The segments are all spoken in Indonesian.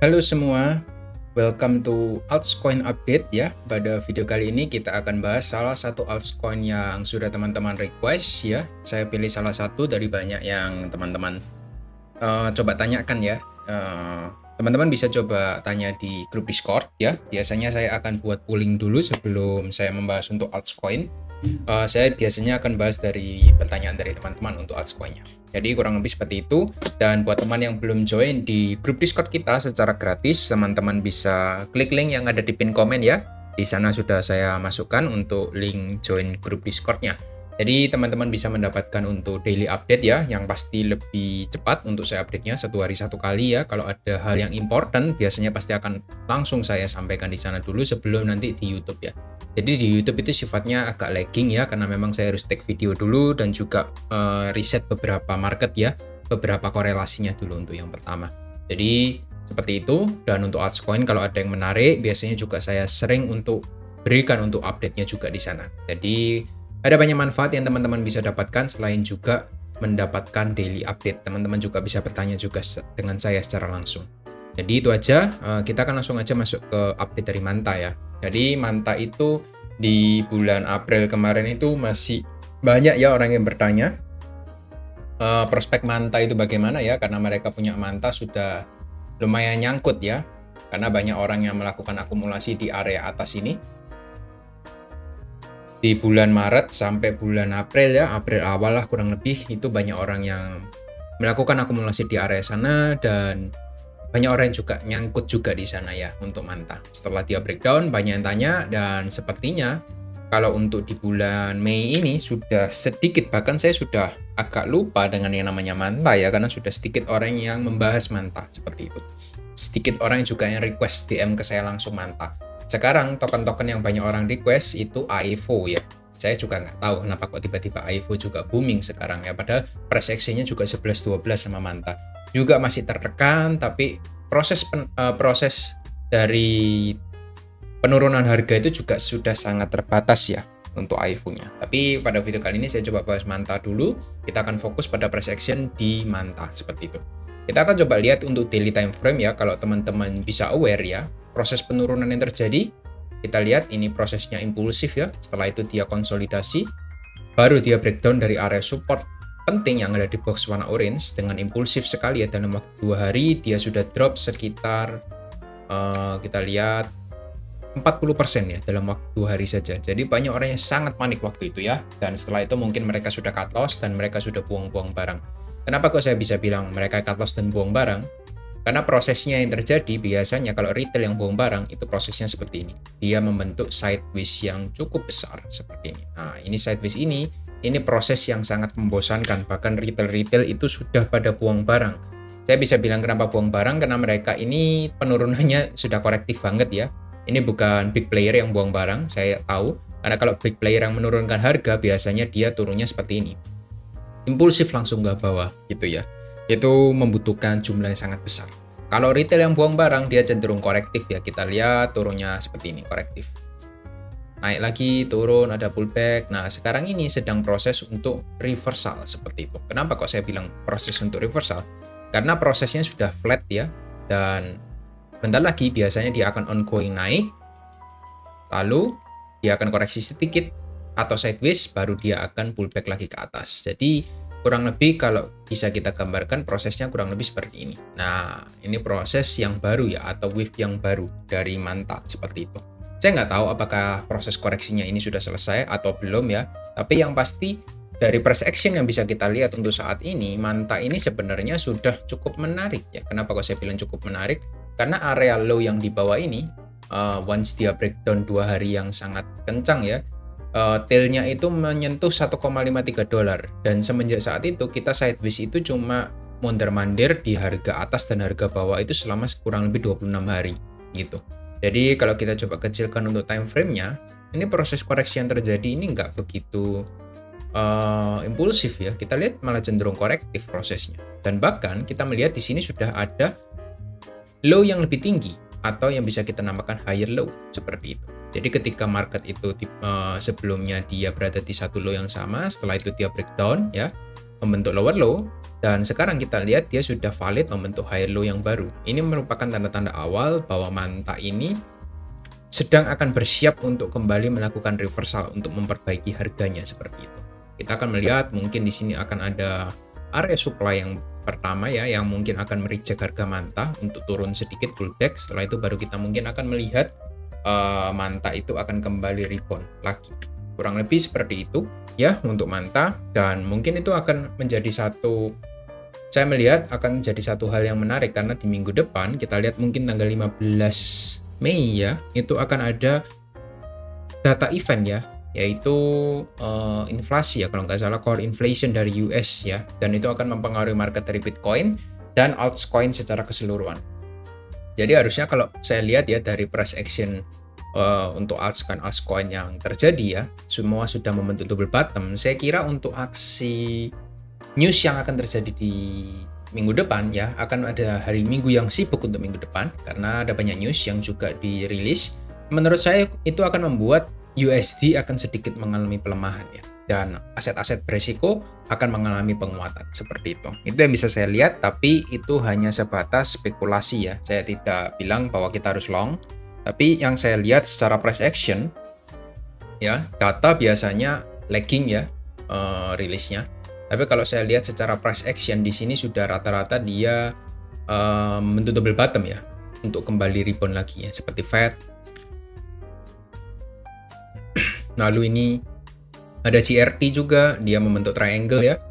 Halo semua, welcome to Altcoin Update ya. Pada video kali ini kita akan bahas salah satu altcoin yang sudah teman-teman request ya. Saya pilih salah satu dari banyak yang teman-teman coba tanyakan ya. Teman-teman bisa coba tanya di grup Discord ya. Biasanya saya akan buat polling dulu sebelum saya membahas untuk altcoin. Saya biasanya akan bahas dari pertanyaan dari teman-teman untuk altcoin-nya. Jadi kurang lebih seperti itu. Dan buat teman yang belum join di grup Discord kita secara gratis, teman-teman bisa klik link yang ada di pin komen ya. Di sana sudah saya masukkan untuk link join grup Discord-nya. Jadi teman-teman bisa mendapatkan untuk daily update ya, yang pasti lebih cepat untuk saya update-nya satu hari satu kali ya. Kalau ada hal yang important, biasanya pasti akan langsung saya sampaikan di sana dulu sebelum nanti di YouTube ya. Jadi di YouTube itu sifatnya agak lagging ya, karena memang saya harus take video dulu dan juga riset beberapa market ya, beberapa korelasinya dulu untuk yang pertama. Jadi seperti itu. Dan untuk altcoin kalau ada yang menarik, biasanya juga saya sering untuk berikan untuk update-nya juga di sana. Jadi ada banyak manfaat yang teman-teman bisa dapatkan selain juga mendapatkan daily update. Teman-teman juga bisa bertanya juga dengan saya secara langsung. Jadi itu aja, kita akan langsung aja masuk ke update dari Manta ya. Jadi Manta itu di bulan April kemarin itu masih banyak ya orang yang bertanya prospek Manta itu bagaimana ya, karena mereka punya Manta sudah lumayan nyangkut ya. Karena banyak orang yang melakukan akumulasi di area atas ini. Di bulan Maret sampai bulan April ya, April awal lah kurang lebih, itu banyak orang yang melakukan akumulasi di area sana dan banyak orang yang juga nyangkut juga di sana ya untuk Manta. Setelah dia breakdown, banyak yang tanya dan sepertinya kalau untuk di bulan Mei ini sudah sedikit, bahkan saya sudah agak lupa dengan yang namanya Manta ya, karena sudah sedikit orang yang membahas Manta seperti itu. Sedikit orang juga yang request DM ke saya langsung Manta. Sekarang token-token yang banyak orang request itu AIVO ya. Saya juga nggak tahu kenapa kok tiba-tiba AIVO juga booming sekarang ya. Padahal price action-nya juga 11-12 sama Manta. Juga masih tertekan, tapi proses dari penurunan harga itu juga sudah sangat terbatas ya untuk AIVO-nya. Tapi pada video kali ini saya coba bahas Manta dulu. Kita akan fokus pada price action di Manta seperti itu. Kita akan coba lihat untuk daily time frame ya, kalau teman-teman bisa aware ya, proses penurunan yang terjadi, kita lihat ini prosesnya impulsif ya, setelah itu dia konsolidasi, baru dia breakdown dari area support penting yang ada di box warna orange dengan impulsif sekali ya, dalam waktu 2 hari dia sudah drop sekitar kita lihat 40% ya dalam waktu 2 hari saja. Jadi banyak orang yang sangat panik waktu itu ya, dan setelah itu mungkin mereka sudah cut loss dan mereka sudah buang-buang barang. Kenapa kok saya bisa bilang mereka cut loss dan buang barang? Karena prosesnya yang terjadi biasanya kalau retail yang buang barang itu prosesnya seperti ini. Dia membentuk sideways yang cukup besar seperti ini. Nah, ini sideways ini proses yang sangat membosankan. Bahkan retail-retail itu sudah pada buang barang. Saya bisa bilang kenapa buang barang, karena mereka ini penurunannya sudah korektif banget ya. Ini bukan big player yang buang barang, saya tahu. Karena kalau big player yang menurunkan harga, biasanya dia turunnya seperti ini. Impulsif langsung ke bawah gitu ya. Itu membutuhkan jumlah yang sangat besar. Kalau retail yang buang barang, dia cenderung korektif ya. Kita lihat turunnya seperti ini, korektif. Naik lagi, turun, ada pullback. Nah, sekarang ini sedang proses untuk reversal seperti itu. Kenapa kok saya bilang proses untuk reversal? Karena prosesnya sudah flat ya. Dan bentar lagi biasanya dia akan ongoing naik. Lalu dia akan koreksi sedikit atau sideways, baru dia akan pullback lagi ke atas. Jadi kurang lebih kalau bisa kita gambarkan prosesnya kurang lebih seperti ini. Nah, ini proses yang baru ya, atau wave yang baru dari Manta seperti itu. Saya nggak tahu apakah proses koreksinya ini sudah selesai atau belum ya, tapi yang pasti dari price action yang bisa kita lihat untuk saat ini, Manta ini sebenarnya sudah cukup menarik ya. Kenapa kok saya bilang cukup menarik? Karena area low yang di bawah ini, once dia breakdown 2 hari yang sangat kencang ya, tailnya itu menyentuh 1,53 dolar, dan semenjak saat itu kita sideways itu cuma mondar-mandir di harga atas dan harga bawah itu selama kurang lebih 26 hari gitu. Jadi kalau kita coba kecilkan untuk time frame-nya, ini proses koreksi yang terjadi ini nggak begitu impulsif ya. Kita lihat malah cenderung korektif prosesnya, dan bahkan kita melihat di sini sudah ada low yang lebih tinggi atau yang bisa kita namakan higher low seperti itu. Jadi ketika market itu sebelumnya dia berada di satu low yang sama, setelah itu dia breakdown ya, membentuk lower low, Dan sekarang kita lihat dia sudah valid membentuk higher low yang baru. Ini merupakan tanda-tanda awal bahwa Manta ini sedang akan bersiap untuk kembali melakukan reversal untuk memperbaiki harganya seperti itu. Kita akan melihat mungkin di sini akan ada area supply yang pertama ya, yang mungkin akan mereject harga Manta untuk turun sedikit pullback. Setelah itu baru kita mungkin akan melihat Manta itu akan kembali rebound lagi. Kurang lebih seperti itu ya untuk Manta, dan mungkin itu akan menjadi saya melihat akan menjadi satu hal yang menarik karena di minggu depan kita lihat mungkin tanggal 15 Mei ya, itu akan ada data event ya, yaitu inflasi ya kalau nggak salah, core inflation dari US ya, dan itu akan mempengaruhi market dari Bitcoin dan altcoin secara keseluruhan. Jadi harusnya kalau saya lihat ya dari price action untuk altcoin yang terjadi ya, semua sudah membentuk double bottom. Saya kira untuk aksi news yang akan terjadi di minggu depan ya, akan ada hari Minggu yang sibuk untuk minggu depan karena ada banyak news yang juga dirilis. Menurut saya itu akan membuat USD akan sedikit mengalami pelemahan ya, dan aset-aset berisiko akan mengalami penguatan seperti itu. Itu yang bisa saya lihat, tapi itu hanya sebatas spekulasi ya. Saya tidak bilang bahwa kita harus long, tapi yang saya lihat secara price action ya, data biasanya lagging ya rilisnya. Tapi kalau saya lihat secara price action di sini sudah rata-rata dia membentuk double bottom ya, untuk kembali rebound lagi ya, seperti Fed. Lalu ini ada CRT juga, dia membentuk triangle ya,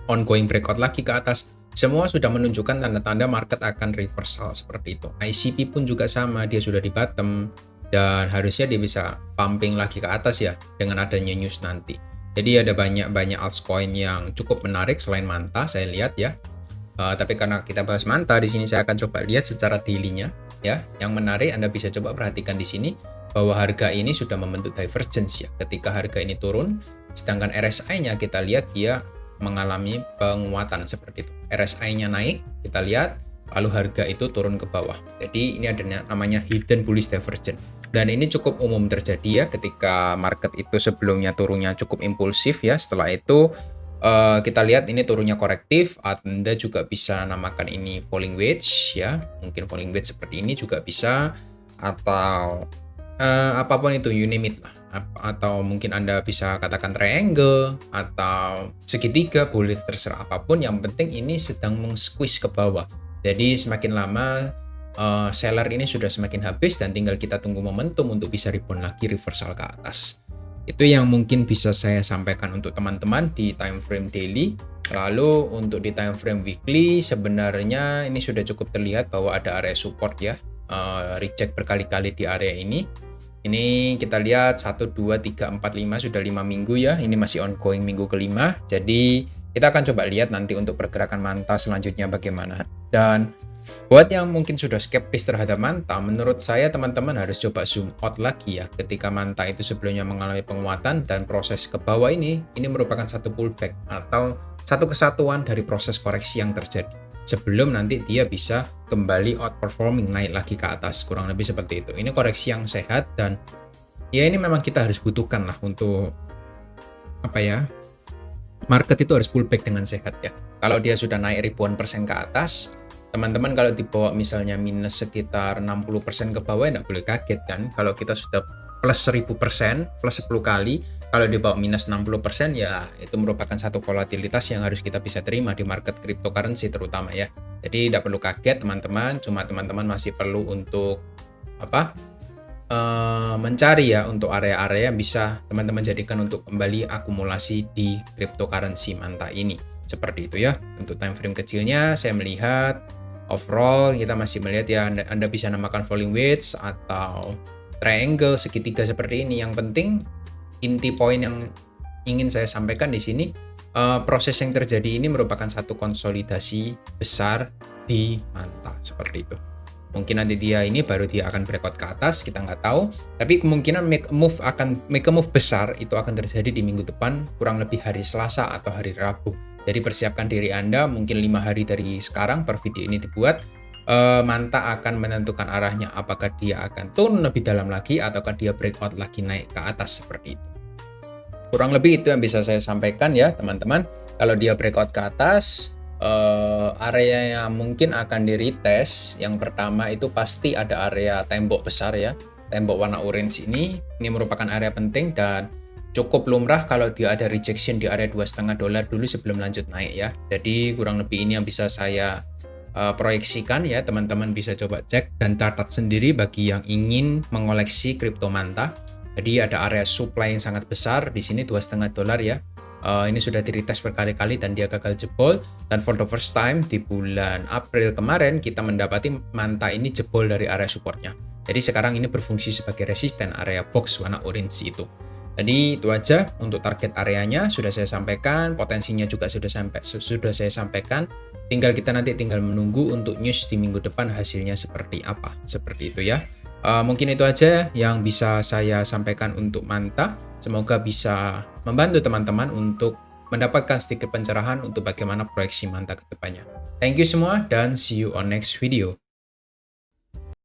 ongoing breakout lagi ke atas. Semua sudah menunjukkan tanda-tanda market akan reversal seperti itu. ICP pun juga sama, dia sudah di bottom dan harusnya dia bisa pumping lagi ke atas ya dengan adanya news nanti. Jadi ada banyak altcoin yang cukup menarik selain Manta saya lihat ya. Tapi karena kita bahas Manta di sini, saya akan coba lihat secara daily-nya ya. Yang menarik Anda bisa coba perhatikan di sini bahwa harga ini sudah membentuk divergence ya. Ketika harga ini turun, sedangkan RSI-nya kita lihat dia mengalami penguatan seperti itu. RSI-nya naik, kita lihat, lalu harga itu turun ke bawah. Jadi ini ada namanya hidden bullish divergence. Dan ini cukup umum terjadi ya ketika market itu sebelumnya turunnya cukup impulsif ya. Setelah itu kita lihat ini turunnya korektif. Anda juga bisa namakan ini falling wedge ya. Mungkin falling wedge seperti ini juga bisa, atau apapun itu, you name it lah. Atau mungkin Anda bisa katakan triangle atau segitiga, boleh terserah apapun. Yang penting ini sedang meng-squeeze ke bawah. Jadi semakin lama seller ini sudah semakin habis dan tinggal kita tunggu momentum untuk bisa rebound lagi, reversal ke atas. Itu yang mungkin bisa saya sampaikan untuk teman-teman di time frame daily. Lalu untuk di time frame weekly sebenarnya ini sudah cukup terlihat bahwa ada area support ya, reject berkali-kali di area ini. Ini kita lihat 1, 2, 3, 4, 5 sudah 5 minggu ya. Ini masih ongoing minggu kelima. Jadi kita akan coba lihat nanti untuk pergerakan Manta selanjutnya bagaimana. Dan buat yang mungkin sudah skeptis terhadap Manta, menurut saya teman-teman harus coba zoom out lagi ya. Ketika Manta itu sebelumnya mengalami penguatan dan proses ke bawah ini merupakan satu pullback atau satu kesatuan dari proses koreksi yang terjadi. Sebelum nanti dia bisa kembali outperforming, naik lagi ke atas, kurang lebih seperti itu. Ini koreksi yang sehat dan ya ini memang kita harus butuhkan lah untuk apa ya, market itu harus pullback dengan sehat ya. Kalau dia sudah naik ribuan persen ke atas, teman-teman kalau dibawa misalnya minus sekitar 60% ke bawah, nggak boleh kaget kan. Kalau kita sudah plus 1000%, plus 10 kali, kalau dibawa minus 60% ya itu merupakan satu volatilitas yang harus kita bisa terima di market cryptocurrency terutama ya. Jadi tidak perlu kaget teman-teman, cuma teman-teman masih perlu untuk mencari ya untuk area-area yang bisa teman-teman jadikan untuk kembali akumulasi di cryptocurrency Manta ini. Seperti itu ya. Untuk time frame kecilnya saya melihat overall kita masih melihat ya, Anda bisa namakan falling wedge atau triangle, segitiga seperti ini. Yang penting inti poin yang ingin saya sampaikan di sini, proses yang terjadi ini merupakan satu konsolidasi besar di Manta seperti itu. Mungkin nanti dia akan breakout ke atas, kita nggak tahu. Tapi kemungkinan make a move besar itu akan terjadi di minggu depan, kurang lebih hari Selasa atau hari Rabu. Jadi persiapkan diri Anda, mungkin 5 hari dari sekarang per video ini dibuat. Manta akan menentukan arahnya, apakah dia akan turun lebih dalam lagi ataukah dia breakout lagi naik ke atas seperti itu. Kurang lebih itu yang bisa saya sampaikan ya teman-teman. Kalau dia breakout ke atas, Area yang mungkin akan di-retest, yang pertama itu pasti ada area tembok besar ya. Tembok warna orange ini merupakan area penting dan cukup lumrah kalau dia ada rejection di area $2,5 dulu sebelum lanjut naik ya. Jadi kurang lebih ini yang bisa saya proyeksikan ya, teman-teman bisa coba cek dan catat sendiri bagi yang ingin mengoleksi kripto Manta. Jadi ada area supply yang sangat besar di sini $2,5 ya. Ini sudah di-retest berkali-kali dan dia gagal jebol, dan for the first time di bulan April kemarin kita mendapati Manta ini jebol dari area supportnya. Jadi sekarang ini berfungsi sebagai resisten area box warna orange itu. Jadi itu aja untuk target areanya sudah saya sampaikan, potensinya juga sudah saya sampaikan. Tinggal menunggu untuk news di minggu depan hasilnya seperti apa. Seperti itu ya. Mungkin itu aja yang bisa saya sampaikan untuk Manta. Semoga bisa membantu teman-teman untuk mendapatkan sedikit pencerahan untuk bagaimana proyeksi Manta ke depannya. Thank you semua dan see you on next video.